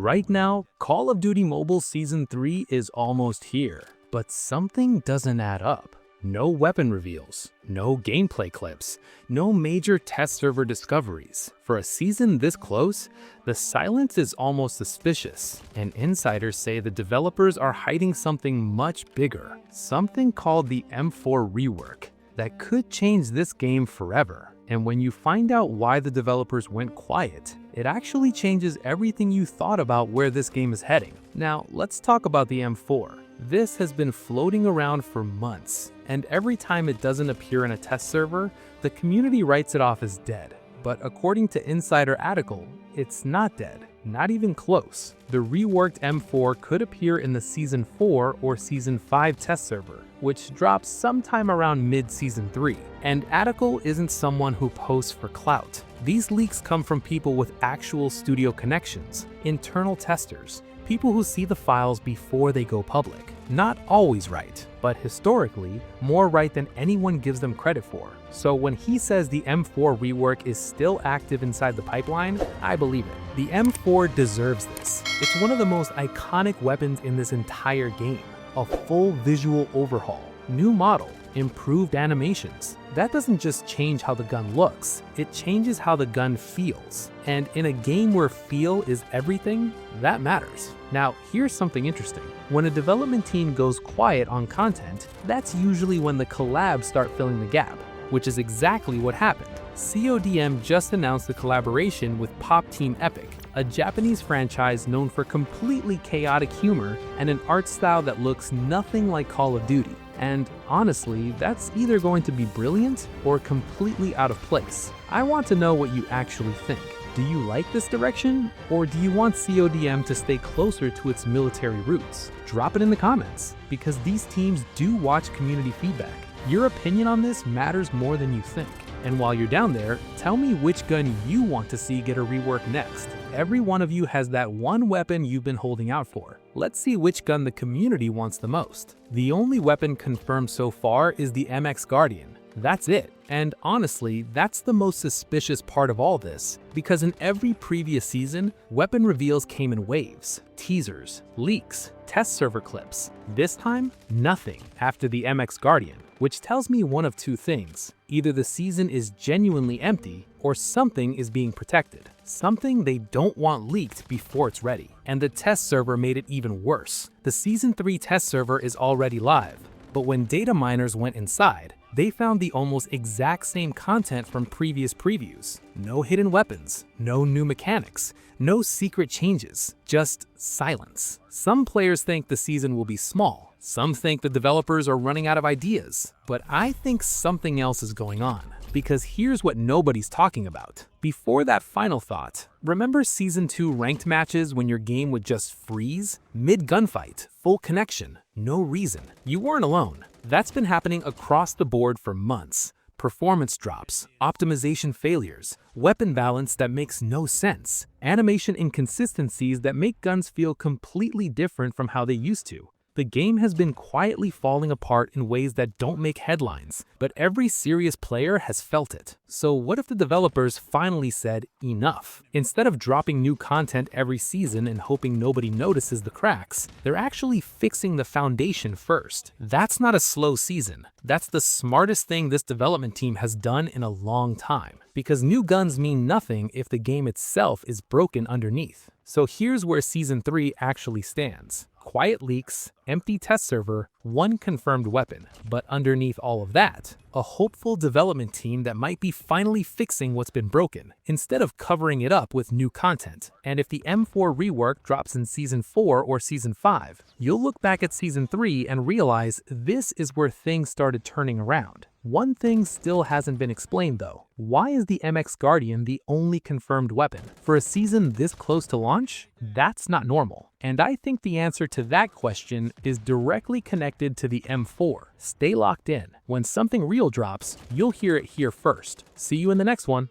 Right now, Call of Duty Mobile Season 3 is almost here, but something doesn't add up. No weapon reveals, no gameplay clips, no major test server discoveries. For a season this close, the silence is almost suspicious, and insiders say the developers are hiding something much bigger, something called the M4 Rework, that could change this game forever. And when you find out why the developers went quiet, it actually changes everything you thought about where this game is heading. Now, let's talk about the M4. This has been floating around for months, and every time it doesn't appear in a test server, the community writes it off as dead. But according to insider Adikal, it's not dead, not even close. The reworked M4 could appear in the Season 4 or Season 5 test server, which drops sometime around mid-Season 3. And Adikal isn't someone who posts for clout. These leaks come from people with actual studio connections, internal testers, people who see the files before they go public. Not always right, but historically, more right than anyone gives them credit for. So when he says the M4 rework is still active inside the pipeline, I believe it. The M4 deserves this. It's one of the most iconic weapons in this entire game. A full visual overhaul, new model, improved animations. That doesn't just change how the gun looks, it changes how the gun feels. And in a game where feel is everything, that matters. Now, here's something interesting. When a development team goes quiet on content, that's usually when the collabs start filling the gap, which is exactly what happened. CODM just announced a collaboration with Pop Team Epic, a Japanese franchise known for completely chaotic humor and an art style that looks nothing like Call of Duty. And honestly, that's either going to be brilliant or completely out of place. I want to know what you actually think. Do you like this direction, or do you want CODM to stay closer to its military roots? Drop it in the comments, because these teams do watch community feedback. Your opinion on this matters more than you think. And while you're down there, tell me which gun you want to see get a rework next. Every one of you has that one weapon you've been holding out for. Let's see which gun the community wants the most. The only weapon confirmed so far is the MX Guardian. That's it. And honestly, that's the most suspicious part of all this, because in every previous season, weapon reveals came in waves, teasers, leaks, test server clips. This time, nothing after the MX Guardian, which tells me one of two things. Either the season is genuinely empty, or something is being protected. Something they don't want leaked before it's ready. And the test server made it even worse. The Season 3 test server is already live, but when dataminers went inside, they found the almost exact same content from previous previews. No hidden weapons, no new mechanics, no secret changes, just silence. Some players think the season will be small. Some think the developers are running out of ideas. But I think something else is going on. Because here's what nobody's talking about. Before that final thought, remember Season 2 ranked matches when your game would just freeze? Mid-gunfight, full connection, no reason. You weren't alone. That's been happening across the board for months. Performance drops, optimization failures, weapon balance that makes no sense, animation inconsistencies that make guns feel completely different from how they used to. The game has been quietly falling apart in ways that don't make headlines, but every serious player has felt it. So what if the developers finally said enough? Instead of dropping new content every season and hoping nobody notices the cracks, they're actually fixing the foundation first. That's not a slow season. That's the smartest thing this development team has done in a long time. Because new guns mean nothing if the game itself is broken underneath. So here's where Season 3 actually stands. Quiet leaks, empty test server, one confirmed weapon. But underneath all of that, a hopeful development team that might be finally fixing what's been broken, instead of covering it up with new content. And if the M4 rework drops in Season 4 or Season 5, you'll look back at Season 3 and realize this is where things started turning around. One thing still hasn't been explained though. Why is the MX Guardian the only confirmed weapon? For a season this close to launch, that's not normal. And I think the answer to that question is directly connected to the M4. Stay locked in. When something real drops, you'll hear it here first. See you in the next one.